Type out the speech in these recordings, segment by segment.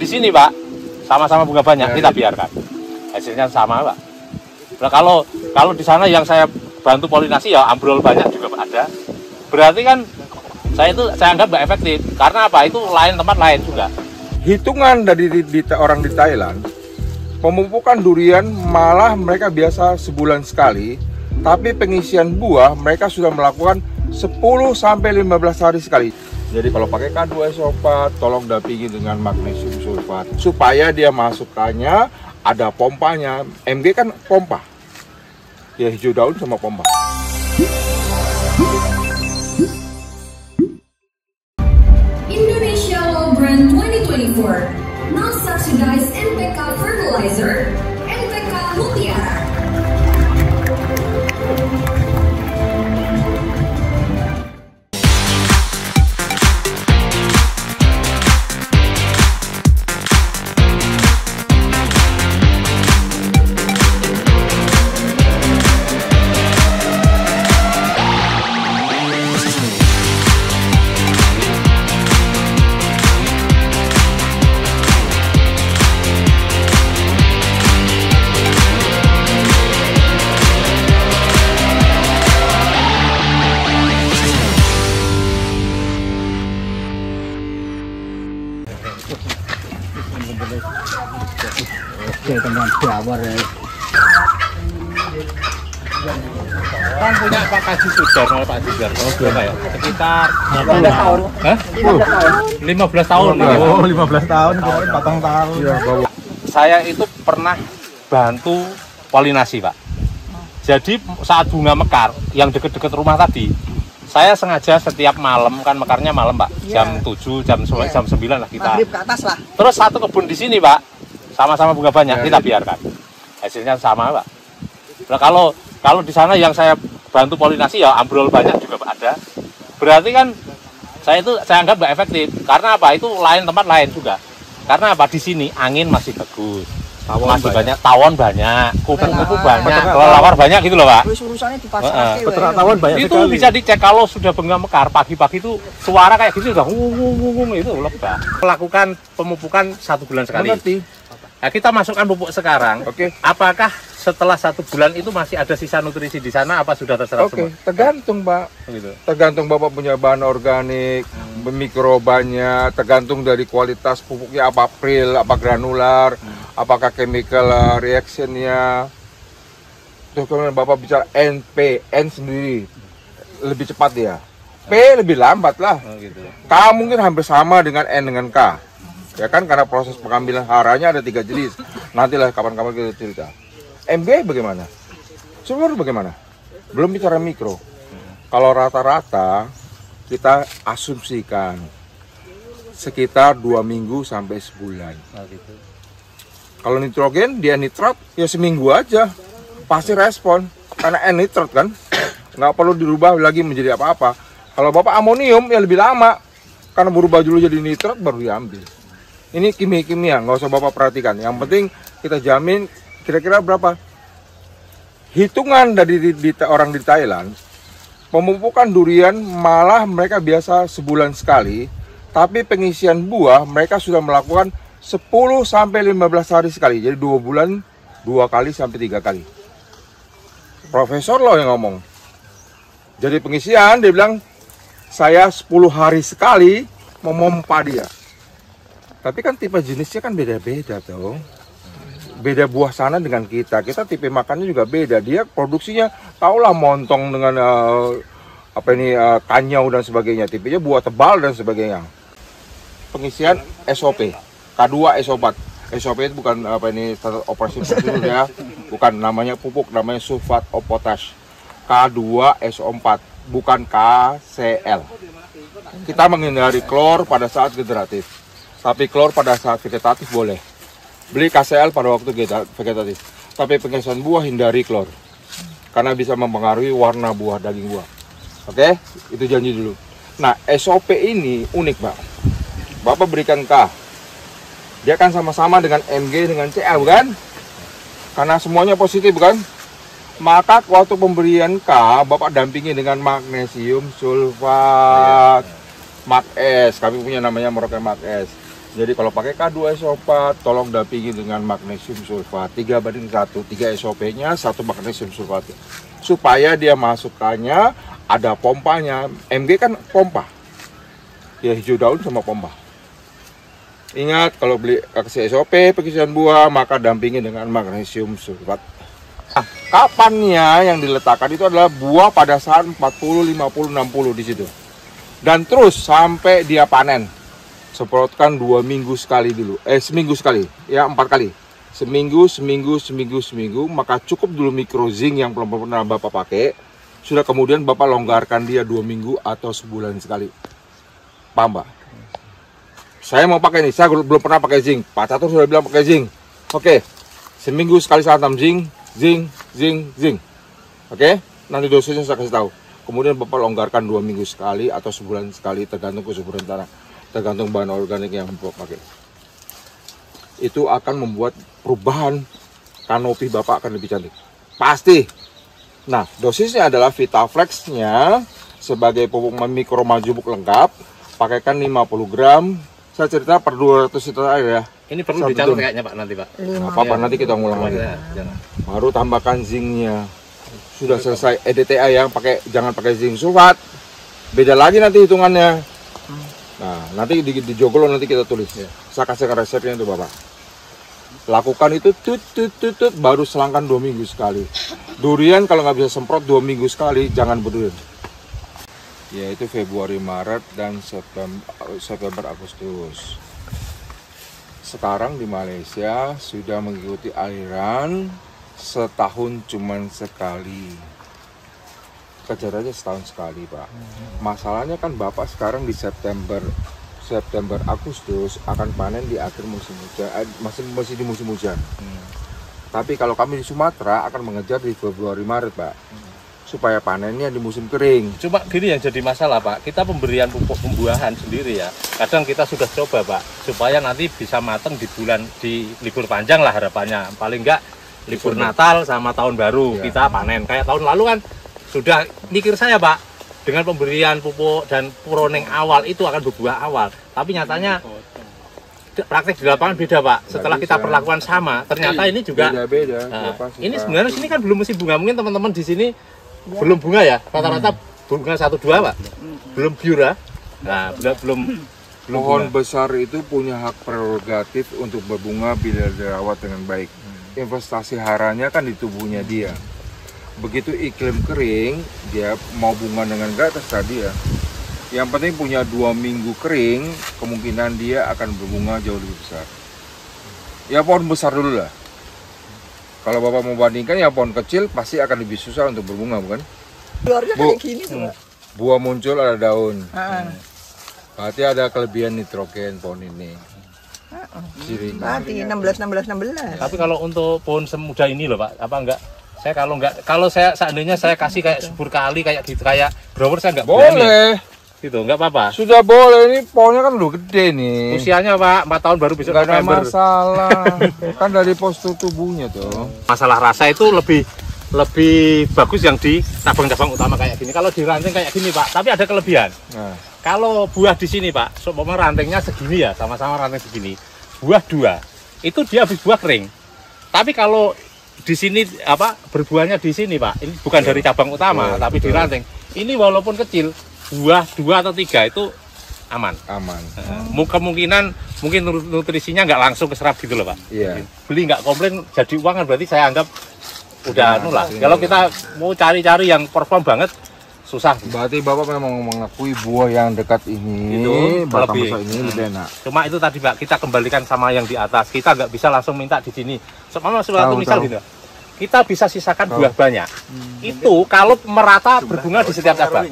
di sini Pak, sama-sama bunga banyak, kita biarkan. Hasilnya sama Pak. Nah, kalau di sana yang saya bantu polinasi ya ambrol banyak juga Pak ada. Berarti kan saya anggap nggak efektif. Karena apa? Itu lain tempat lain juga. Hitungan dari orang di Thailand, pemupukan durian malah mereka biasa sebulan sekali, tapi pengisian buah mereka sudah melakukan 10-15 hari sekali. Jadi kalau pakai K2SO4, tolong dampingi dengan magnesium sulfat supaya dia masukannya ada pompanya. MG kan pompa, ya hijau daun sama pompa. Indonesia Law Brand 2024 non-subsidized NPK fertilizer, NPK Mutiara. Kan punya Pak Kaji sudah sama Pak Jigar. Ya? Sekitar 15 tahun. Hah? 15 tahun. Oh, 15 tahun, potong tahun. Ya, bawa. Saya itu pernah bantu polinasi Pak. Jadi saat bunga mekar yang dekat-dekat rumah tadi, saya sengaja setiap malam, kan mekarnya malam Pak, jam 7, jam 9 lah kita. Maghrib ke atas lah. Terus satu kebun di sini Pak, sama-sama bunga banyak, kita biarkan. Hasilnya sama Pak. Nah, kalau di sana yang saya bantu polinasi ya ambrol banyak juga Pak ada. Berarti kan saya anggap nggak efektif. Karena apa? Itu lain tempat lain juga. Karena apa? Di sini angin masih bagus. Masih banyak tawon banyak, kupu-kupu banyak, kelelawar banyak gitu loh Pak. Urusannya di pasar. Peternak tawon banyak Itu sekali. bisa dicek kalau sudah bunga mekar pagi-pagi itu suara kayak gitu udah ngung itu lebah. Melakukan pemupukan 1 bulan sekali. Mengerti? Nah, kita masukkan pupuk sekarang. Oke. Apakah setelah 1 bulan itu masih ada sisa nutrisi di sana? Apa sudah terserap Oke, semua? tergantung Pak. Gitu. Tergantung Bapak punya bahan organik, mikrobanya, tergantung dari kualitas pupuknya apa pril, apa granular, apakah chemical reactionnya. Terus kemudian Bapak bicara NP, N sendiri lebih cepat dia, P lebih lambat lah. Oh, gitu. K mungkin hampir sama dengan N dengan K. Ya kan karena proses pengambilan haranya ada 3 jenis. Nantilah kapan-kapan kita cerita. MG bagaimana? Seluruh bagaimana? Belum bicara mikro. Kalau rata-rata kita asumsikan sekitar 2 minggu sampai sebulan. Oh, gitu. Kalau nitrogen dia nitrat ya seminggu aja pasti respon karena N nitrat kan, nggak perlu dirubah lagi menjadi apa-apa. Kalau Bapak amonium ya lebih lama karena berubah dulu jadi nitrat baru diambil. Ini kimia, nggak usah Bapak perhatikan. Yang penting kita jamin kira-kira berapa. Hitungan dari orang di Thailand, pemupukan durian malah mereka biasa sebulan sekali, tapi pengisian buah mereka sudah melakukan 10-15 hari sekali. Jadi 2 bulan 2 kali sampai 3 kali. Profesor loh yang ngomong. Jadi pengisian dia bilang saya 10 hari sekali memompa dia. Tapi kan tipe jenisnya kan beda-beda tuh. Beda buah sana dengan kita. Kita tipe makannya juga beda. Dia produksinya tahulah montong dengan kanyau dan sebagainya. Tipenya buah tebal dan sebagainya. Pengisian SOP, K2SO4. SOP itu bukan standar operasi prosedur ya. Bukan namanya pupuk, namanya sulfat of potash. K2SO4, bukan KCl. Kita menghindari klor pada saat generatif. Tapi klor pada saat vegetatif boleh. Beli KCl pada waktu vegetatif. Tapi pengisian buah hindari klor. Karena bisa mempengaruhi warna buah, daging buah. Oke, itu janji dulu. Nah, SOP ini unik, Pak. Bapak berikan K. Dia kan sama-sama dengan MG dengan CL, bukan? Karena semuanya positif, bukan? Maka waktu pemberian K, Bapak dampingi dengan magnesium sulfat. Mag S, kami punya namanya Merauke Mag S. Jadi kalau pakai K2 esopat, tolong dampingi dengan magnesium sulfat 3:1, 3 SOP-nya, 1 magnesium sulfat. Supaya dia masukannya ada pompanya. MG kan pompa. Ya hijau daun sama pompa. Ingat kalau beli kasih SOP pengisian buah maka dampingi dengan magnesium sulfat. Nah, kapannya yang diletakkan itu adalah buah pada saat 40, 50, 60 di situ. Dan terus sampai dia panen. Semprotkan 2 minggu sekali dulu. Seminggu sekali. Ya 4 kali. Seminggu, maka cukup dulu microzing yang belum pernah Bapak pakai. Sudah kemudian Bapak longgarkan dia 2 minggu atau sebulan sekali. Paham, Pak? Saya mau pakai nih, saya belum pernah pakai zinc. Pak Catur sudah bilang pakai zinc. Oke, seminggu sekali saya tanam zinc. Oke, nanti dosisnya saya kasih tahu. Kemudian Bapak longgarkan 2 minggu sekali atau sebulan sekali tergantung kesuburan tanah, tergantung bahan organik yang Bapak pakai. Itu akan membuat perubahan kanopi Bapak akan lebih cantik. Pasti. Nah, dosisnya adalah Vitaflex-nya sebagai pupuk mikro majemuk lengkap. Pakaikan 50 gram. Saya cerita per 200 liter air ya. Ini perlu dicatat kayaknya Pak nanti Pak. Nggak apa-apa, nanti kita ngulang lagi. Baru tambahkan zincnya. Sudah selesai EDTA yang jangan pakai zinc sulfat. Beda lagi nanti hitungannya. Nah, nanti di joglo nanti kita tulis. Saya kasihkan resepnya itu Bapak. Lakukan itu baru selangkan 2 minggu sekali. Durian kalau nggak bisa semprot 2 minggu sekali, jangan berdurian. Yaitu Februari, Maret, dan September, Agustus. Sekarang di Malaysia sudah mengikuti aliran setahun cuman sekali. Kejar aja setahun sekali, Pak. Masalahnya kan Bapak sekarang di September, Agustus akan panen di akhir musim hujan, masih di musim hujan. Tapi kalau kami di Sumatera akan mengejar di Februari, Maret, Pak. Supaya panennya di musim kering. Cuma gini yang jadi masalah Pak, kita pemberian pupuk pembuahan sendiri ya. Kadang kita sudah coba Pak, supaya nanti bisa matang di libur panjang lah harapannya. Paling enggak libur Natal sama tahun baru kita panen. Kayak tahun lalu kan sudah mikir saya Pak, dengan pemberian pupuk dan proning awal itu akan berbuah awal. Tapi nyatanya praktek di lapangan beda Pak. Setelah kita perlakukan sama, ternyata ini juga beda. Nah, ini sebenarnya sini kan belum musim bunga. Mungkin teman-teman di sini belum bunga ya, rata-rata bunga 1-2 Pak, belum biura. Nah, belum pohon besar itu punya hak prerogatif untuk berbunga bila dirawat dengan baik. Investasi haranya kan di tubuhnya dia. Begitu iklim kering, dia mau bunga dengan enggak terserah dia. Yang penting punya 2 minggu kering, kemungkinan dia akan berbunga jauh lebih besar. Ya pohon besar dulu lah. Kalau Bapak mau bandingkan ya pohon kecil pasti akan lebih susah untuk berbunga, bukan? Luarnya kayak gini tuh, Pak. Buah muncul ada daun. Berarti ada kelebihan nitrogen pohon ini. Cirinya. Berarti 16. Tapi kalau untuk pohon semuda ini loh Pak, apa enggak? Kalau saya seandainya saya kasih kayak subur kali kayak gitu kayak grower saya enggak boleh. Gitu, enggak apa-apa. Sudah boleh, ini pohonnya kan udah gede nih. Usianya Pak 4 tahun baru besok November. Gak ada November. masalah. Kan dari postur tubuhnya tuh. Masalah rasa itu lebih bagus yang di cabang-cabang utama kayak gini. Kalau di ranting kayak gini Pak, tapi ada kelebihan. Nah. Kalau buah di sini Pak, seumpama rantingnya segini ya, sama-sama ranting segini. Buah 2, itu dia habis buah kering. Tapi kalau di sini berbuahnya di sini Pak, ini bukan dari cabang utama, tapi di ranting. Ini walaupun kecil, buah 2 atau 3 itu aman. Kemungkinan mungkin nutrisinya nggak langsung keserap gitu loh Pak. Iya. Beli nggak komplain jadi uang kan berarti saya anggap udah lah. Kalau kita mau cari-cari yang perform banget susah. Berarti Bapak memang mengakui buah yang dekat ini, itu batang lebih besar ini lebih enak. Cuma itu tadi Pak, kita kembalikan sama yang di atas. Kita nggak bisa langsung minta di sini. Suatu misal gitu. Kita bisa sisakan buah banyak. Itu kalau merata berbunga di setiap cabang.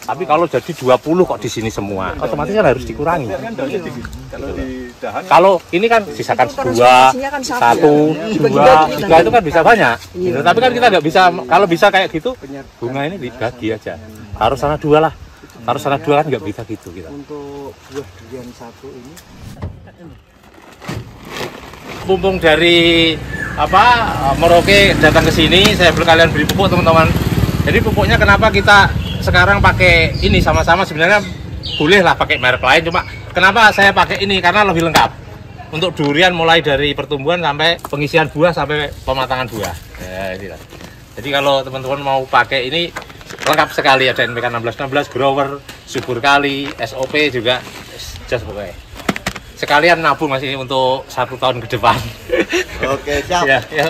Tapi kalau jadi 20 kok di sini semua, otomatis kan harus dikurangi. Kalau ini kan sisakan 2, 1, 2, 3 itu kan bisa banyak. Tapi kan kita nggak bisa, kalau bisa kayak gitu, bunga ini dibagi aja. Taruh sana 2 lah. Taruh sana 2 kan nggak bisa gitu kita. Untuk buah durian 1 ini. Mumpung dari Merauke datang ke sini, saya berkalian beri pupuk teman-teman. Jadi pupuknya kenapa kita sekarang pakai ini sama-sama, sebenarnya boleh lah pakai merek lain, cuma Kenapa saya pakai ini? Karena lebih lengkap. Untuk durian mulai dari pertumbuhan sampai pengisian buah sampai pematangan buah. Ya, inilah. Jadi kalau teman-teman mau pakai ini lengkap sekali, ada NPK 1616, grower, subur kali, SOP juga, just pokoknya. Sekalian nabung masih untuk 1 tahun ke depan. Oke, siap. Ya, ya.